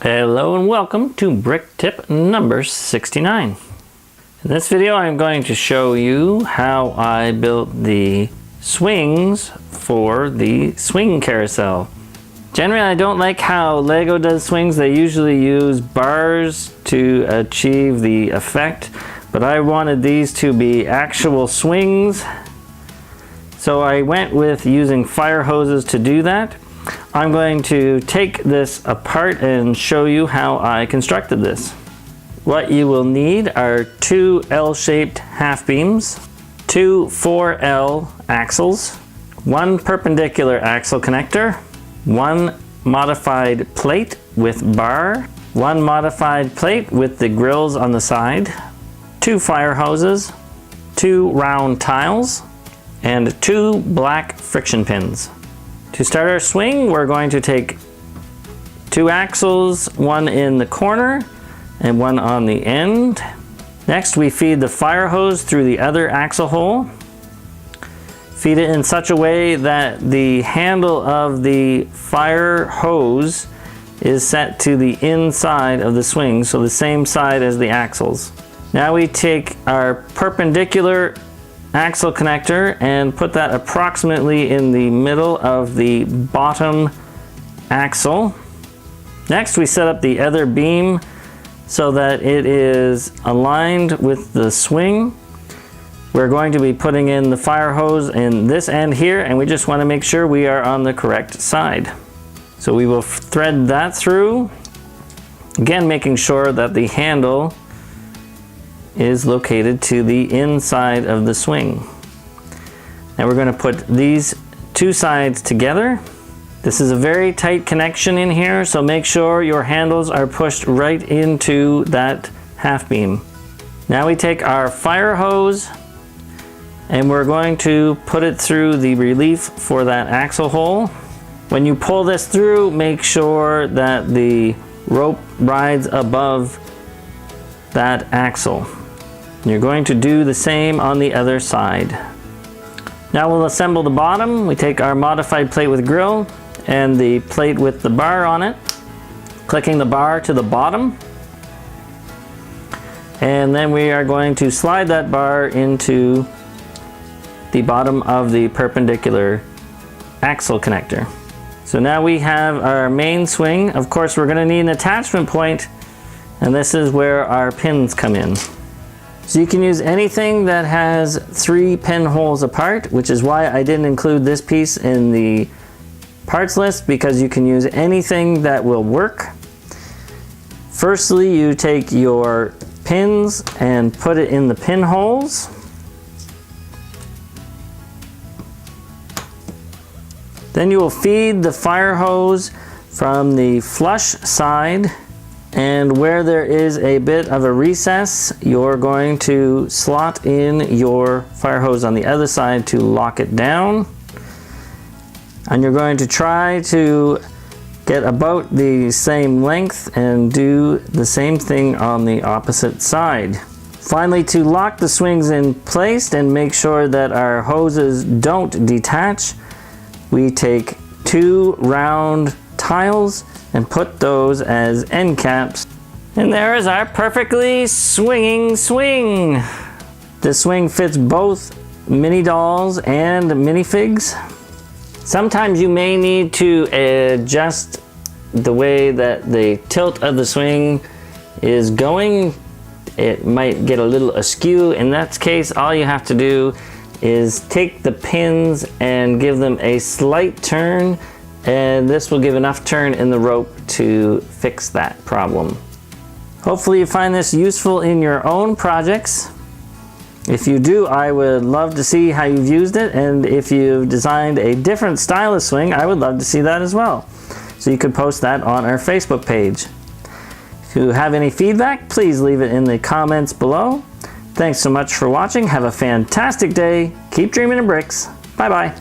Hello and welcome to brick tip number 69. In this video I'm going to show you how I built the swings for the swing carousel. Generally I don't like how Lego does swings. They usually use bars to achieve the effect, but I wanted these to be actual swings, so I went with using fire hoses to do that. I'm going to take this apart and show you how I constructed this. What you will need are two L-shaped half beams, two 4L axles, one perpendicular axle connector, one modified plate with bar, one modified plate with the grills on the side, two fire hoses, two round tiles, and two black friction pins. To start our swing, we're going to take two axles, one in the corner and one on the end. Next, we feed the fire hose through the other axle hole. Feed it in such a way that the handle of the fire hose is set to the inside of the swing, so the same side as the axles. Now we take our perpendicular axle connector and put that approximately in the middle of the bottom axle. Next, we set up the other beam so that it is aligned with the swing. We're going to be putting in the fire hose in this end here, and we just want to make sure we are on the correct side. So we will thread that through, again making sure that the handle is located to the inside of the swing. Now we're going to put these two sides together. This is a very tight connection in here, so make sure your handles are pushed right into that half beam. Now we take our fire hose and we're going to put it through the relief for that axle hole. When you pull this through, make sure that the rope rides above that axle. You're going to do the same on the other side. Now we'll assemble the bottom. We take our modified plate with grill and the plate with the bar on it, clicking the bar to the bottom, and then we are going to slide that bar into the bottom of the perpendicular axle connector. So now we have our main swing. Of course, we're going to need an attachment point, and this is where our pins come in. So you can use anything that has 3 pinholes apart, which is why I didn't include this piece in the parts list, because you can use anything that will work. Firstly, you take your pins and put it in the pinholes. Then you will feed the fire hose from the flush side, and where there is a bit of a recess, you're going to slot in your fire hose on the other side to lock it down. And you're going to try to get about the same length and do the same thing on the opposite side. Finally, to lock the swings in place and make sure that our hoses don't detach, we take 2 round tiles and put those as end caps. And there is our perfectly swinging swing. The swing fits both mini dolls and minifigs. Sometimes you may need to adjust the way that the tilt of the swing is going. It might get a little askew. In that case, all you have to do is take the pins and give them a slight turn, and this will give enough turn in the rope to fix that problem. Hopefully you find this useful in your own projects. If you do, I would love to see how you've used it, and if you've designed a different style of swing, I would love to see that as well. So you could post that on our Facebook page. If you have any feedback, please leave it in the comments below. Thanks so much for watching. Have a fantastic day. Keep dreaming of bricks. Bye-bye.